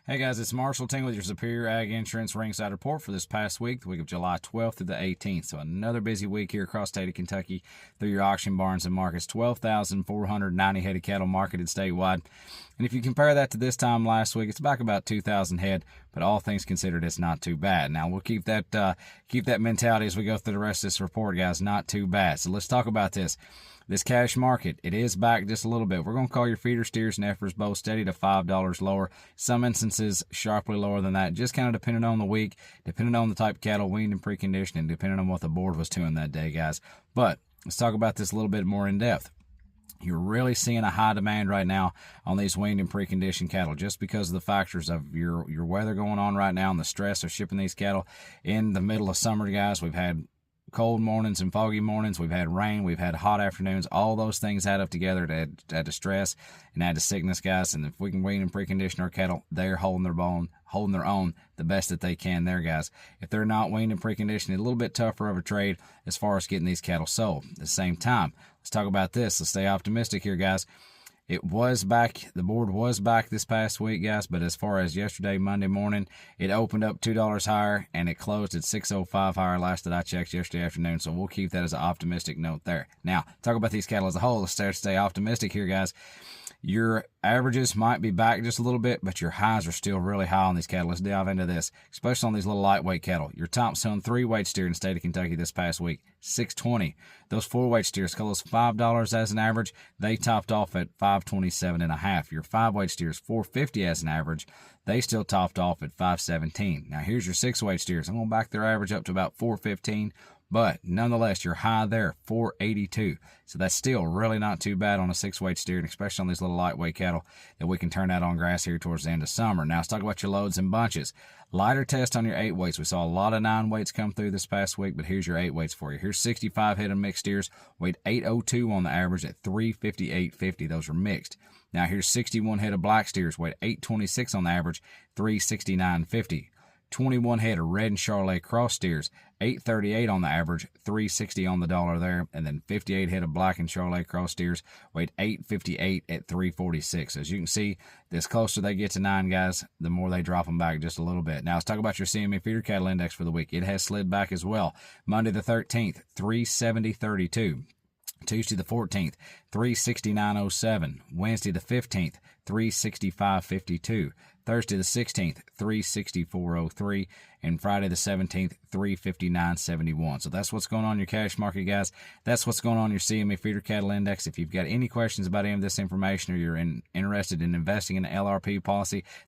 Hey guys, it's Marshall Ting with your Superior Ag Insurance Ringside Report for this past week, the week of July 12th through the 18th. So another busy week here across the state of Kentucky through your auction barns and markets. 12,490 head of cattle marketed statewide. And if you compare that to this time last week, it's back about 2,000 head, but all things considered, it's not too bad. Now, we'll keep that mentality as we go through the rest of this report, guys. Not too bad. So let's talk about this. This cash market, it is back just a little bit. We're going to call your feeder steers and heifers both steady to $5 lower. Some instances sharply lower than that, just kind of depending on the week, depending on the type of cattle, weaned and preconditioned, depending on what the board was doing that day, guys. But let's talk about this a little bit more in depth. You're really seeing a high demand right now on these weaned and preconditioned cattle just because of the factors of your weather going on right now and the stress of shipping these cattle in the middle of summer, guys. We've had cold mornings and foggy mornings. We've had rain. We've had hot afternoons. All those things add up together to add to stress and add to sickness, guys. And if we can wean and precondition our cattle, they're holding their own the best that they can there, guys. If they're not weaned and preconditioned, it's a little bit tougher of a trade as far as getting these cattle sold. At the same time, let's talk about this. Let's stay optimistic here, guys. It was back, the board was back this past week, guys, but as far as yesterday, Monday morning, it opened up $2 higher, and it closed at $6.05 higher last that I checked yesterday afternoon, so we'll keep that as an optimistic note there. Now, talk about these cattle as a whole. Let's stay optimistic here, guys. Your averages might be back just a little bit, but your highs are still really high on these cattle. Let's dive into this, especially on these little lightweight cattle. Your top selling 3-weight steer in the state of Kentucky this past week, $620. Those 4-weight steers, call those $5 as an average. They topped off at $527.5. Your 5-weight steers, $450 as an average. They still topped off at $517. Now here's your 6-weight steers. I'm going to back their average up to about $415. But nonetheless, you're high there, $482. So that's still really not too bad on a 6-weight steer, and especially on these little lightweight cattle that we can turn out on grass here towards the end of summer. Now let's talk about your loads and bunches. Lighter test on your 8-weights. We saw a lot of 9-weights come through this past week, but here's your 8-weights for you. Here's 65 head of mixed steers, weighed 802 on the average at 358.50. Those are mixed. Now here's 61 head of black steers, weighed 826 on the average, 369.50. 21 head of red and Charolais cross steers, 838 on the average, 360 on the dollar there, and then 58 head of black and Charolais cross steers, weighed 858 at 346. As you can see, the closer they get to 9, guys, the more they drop them back just a little bit. Now let's talk about your CME feeder cattle index for the week. It has slid back as well. Monday the 13th, 370.32. Tuesday the 14th, 369.07. Wednesday the 15th, 365.52. Thursday the 16th, 364.03. And Friday the 17th, 359.71. So that's what's going on in your cash market, guys. That's what's going on in your CME feeder cattle index. If you've got any questions about any of this information or you're interested in investing in an LRP policy,